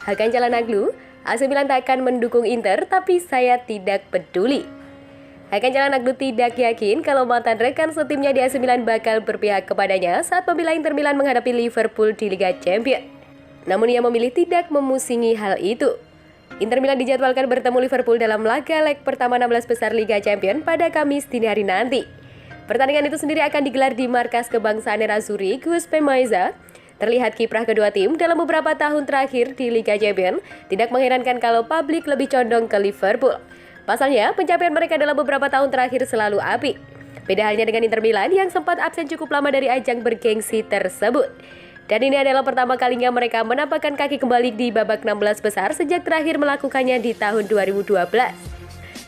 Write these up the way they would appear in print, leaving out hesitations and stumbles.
Hakan Calhanoglu, AC Milan tak akan mendukung Inter, tapi saya tidak peduli. Hakan Calhanoglu tidak yakin kalau mantan rekan setimnya di AC Milan bakal berpihak kepadanya saat membela Inter Milan menghadapi Liverpool di Liga Champions. Namun ia memilih tidak memusingi hal itu. Inter Milan dijadwalkan bertemu Liverpool dalam laga leg pertama 16 besar Liga Champions pada Kamis dini hari nanti. Pertandingan itu sendiri akan digelar di markas kebangsaan Nerazzurri, Giuseppe Meazza. Terlihat kiprah kedua tim dalam beberapa tahun terakhir di Liga Champions tidak mengherankan kalau publik lebih condong ke Liverpool. Pasalnya, pencapaian mereka dalam beberapa tahun terakhir selalu apik. Beda halnya dengan Inter Milan yang sempat absen cukup lama dari ajang bergengsi tersebut. Dan ini adalah pertama kalinya mereka menampakkan kaki kembali di babak 16 besar sejak terakhir melakukannya di tahun 2012.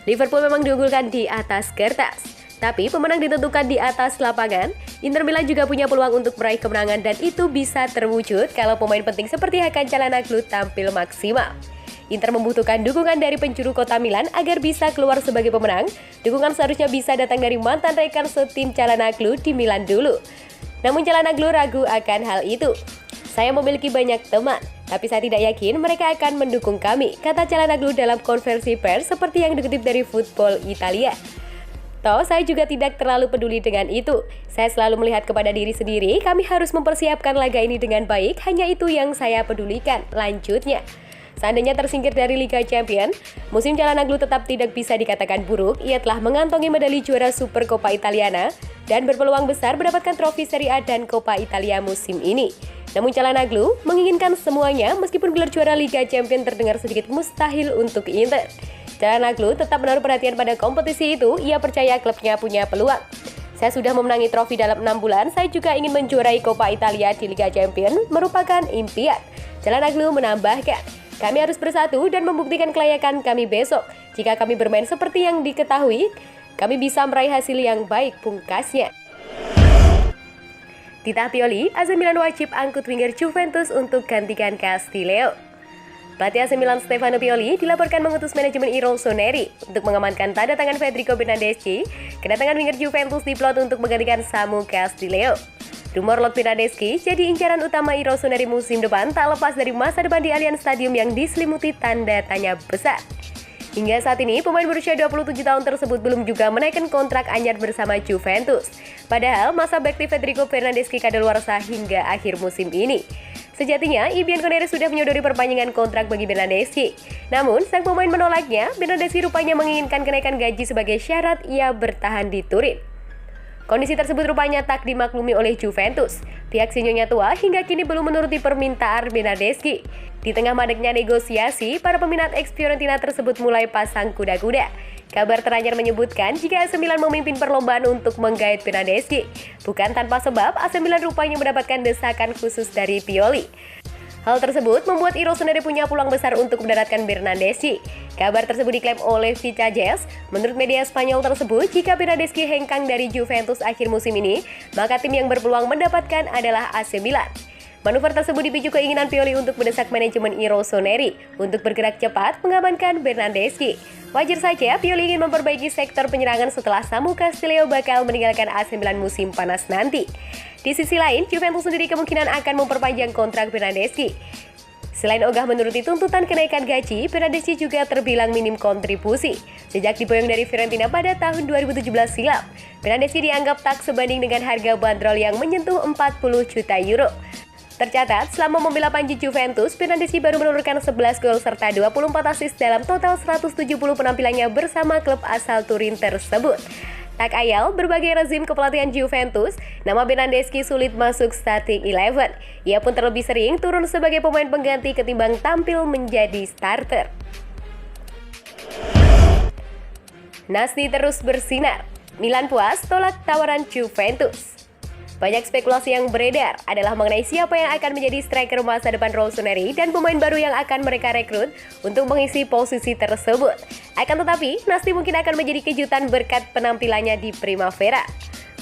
Liverpool memang diunggulkan di atas kertas, tapi pemenang ditentukan di atas lapangan. Inter Milan juga punya peluang untuk meraih kemenangan dan itu bisa terwujud kalau pemain penting seperti Hakan Calhanoglu tampil maksimal. Inter membutuhkan dukungan dari penjuru kota Milan agar bisa keluar sebagai pemenang. Dukungan seharusnya bisa datang dari mantan rekan setim Calhanoglu di Milan dulu. Namun Calhanoglu ragu akan hal itu. Saya memiliki banyak teman, tapi saya tidak yakin mereka akan mendukung kami, kata Calhanoglu dalam konversi pers seperti yang dikutip dari Football Italia. Toh, saya juga tidak terlalu peduli dengan itu. Saya selalu melihat kepada diri sendiri, kami harus mempersiapkan laga ini dengan baik, hanya itu yang saya pedulikan, lanjutnya. Seandainya tersingkir dari Liga Champions, musim Calhanoglu tetap tidak bisa dikatakan buruk. Ia telah mengantongi medali juara Supercoppa Italiana dan berpeluang besar mendapatkan trofi Serie A dan Coppa Italia musim ini. Namun Calhanoglu menginginkan semuanya meskipun gelar juara Liga Champions terdengar sedikit mustahil untuk Inter. Calhanoglu tetap menaruh perhatian pada kompetisi itu, ia percaya klubnya punya peluang. Saya sudah memenangi trofi dalam 6 bulan, saya juga ingin menjuarai Coppa Italia di Liga Champions, merupakan impian. Calhanoglu menambahkan, kami harus bersatu dan membuktikan kelayakan kami besok. Jika kami bermain seperti yang diketahui, kami bisa meraih hasil yang baik, pungkasnya. Titah Pioli, AC Milan wajib angkut winger Juventus untuk gantikan Castillejo. Pelatih AC Milan Stefano Pioli dilaporkan mengutus manajemen Rossoneri untuk mengamankan tanda tangan Federico Bernardeschi. Kedatangan winger Juventus diplot untuk menggantikan Samu Castillejo. Rumor lot Bernardeschi jadi incaran utama Rossoneri musim depan tak lepas dari masa depan di Allianz Stadium yang diselimuti tanda tanya besar. Hingga saat ini, pemain berusia 27 tahun tersebut belum juga menaikkan kontrak anyar bersama Juventus. Padahal, masa bakti Federico Bernardeschi kadaluarsa hingga akhir musim ini. Sejatinya, Bianconeri sudah menyodori perpanjangan kontrak bagi Bernardeschi. Namun, sang pemain menolaknya. Bernardeschi rupanya menginginkan kenaikan gaji sebagai syarat ia bertahan di Turin. Kondisi tersebut rupanya tak dimaklumi oleh Juventus. Pihak sinyonya tua hingga kini belum menuruti permintaan Bernardeschi. Di tengah madeknya negosiasi, para peminat ex-Fiorentina tersebut mulai pasang kuda-kuda. Kabar teranyar menyebutkan jika AC Milan memimpin perlombaan untuk menggait Bernardeschi. Bukan tanpa sebab, AC Milan rupanya mendapatkan desakan khusus dari Pioli. Hal tersebut membuat Rossoneri punya peluang besar untuk mendaratkan Bernardeschi. Kabar tersebut diklaim oleh Vica Jazz. Menurut media Spanyol tersebut, jika Bernardeschi hengkang dari Juventus akhir musim ini, maka tim yang berpeluang mendapatkan adalah AC Milan. Manuver tersebut dipicu keinginan Pioli untuk mendesak manajemen Rossoneri untuk bergerak cepat mengamankan Bernardeschi. Wajar saja Pioli ingin memperbaiki sektor penyerangan setelah Samu Castillejo bakal meninggalkan AC Milan musim panas nanti. Di sisi lain, Juventus sendiri kemungkinan akan memperpanjang kontrak Bernardeschi. Selain ogah menuruti tuntutan kenaikan gaji, Bernardeschi juga terbilang minim kontribusi. Sejak diboyong dari Fiorentina pada tahun 2017 silam, Bernardeschi dianggap tak sebanding dengan harga bandrol yang menyentuh 40 juta euro. Tercatat, selama membela panji Juventus, Bernardeschi baru menurunkan 11 gol serta 24 assist dalam total 170 penampilannya bersama klub asal Turin tersebut. Tak ayal, berbagai rezim kepelatihan Juventus, nama Bernardeschi sulit masuk starting 11. Ia pun terlebih sering turun sebagai pemain pengganti ketimbang tampil menjadi starter. Nasti terus bersinar. Milan puas tolak tawaran Juventus. Banyak spekulasi yang beredar adalah mengenai siapa yang akan menjadi striker masa depan Rossoneri dan pemain baru yang akan mereka rekrut untuk mengisi posisi tersebut. Akan tetapi, Nasti mungkin akan menjadi kejutan berkat penampilannya di Primavera.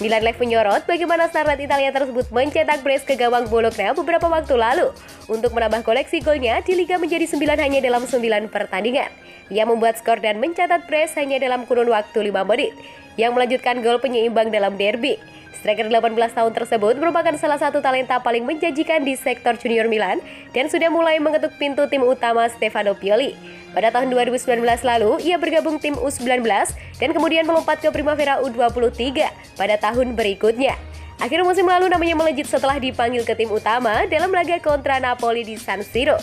Milan Live menyorot bagaimana starlet Italia tersebut mencetak brace ke gawang Bologna beberapa waktu lalu. untuk menambah koleksi golnya di Liga menjadi 9 hanya dalam 9 pertandingan. Ia membuat skor dan mencatat brace hanya dalam kurun waktu 5 menit, yang melanjutkan gol penyeimbang dalam derby. Striker 18 tahun tersebut merupakan salah satu talenta paling menjanjikan di sektor junior Milan dan sudah mulai mengetuk pintu tim utama Stefano Pioli. Pada tahun 2019 lalu, ia bergabung tim U19 dan kemudian melompat ke Primavera U23 pada tahun berikutnya. Akhir musim lalu namanya melejit setelah dipanggil ke tim utama dalam laga kontra Napoli di San Siro.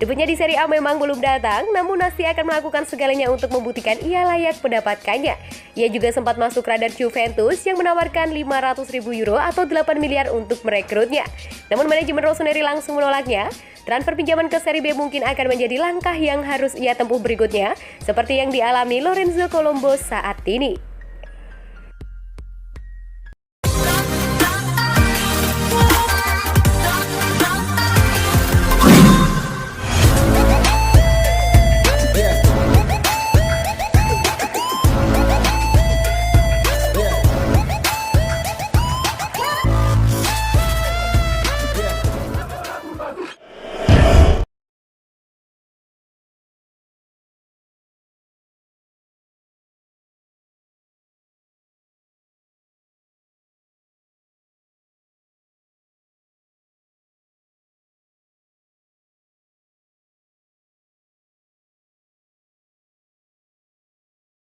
Debutnya di Serie A memang belum datang, namun Nasti akan melakukan segalanya untuk membuktikan ia layak mendapatkannya. Ia juga sempat masuk radar Juventus yang menawarkan 500.000 euro atau 8 miliar untuk merekrutnya. Namun manajemen Rossoneri langsung menolaknya. Transfer pinjaman ke Serie B mungkin akan menjadi langkah yang harus ia tempuh berikutnya, seperti yang dialami Lorenzo Colombo saat ini.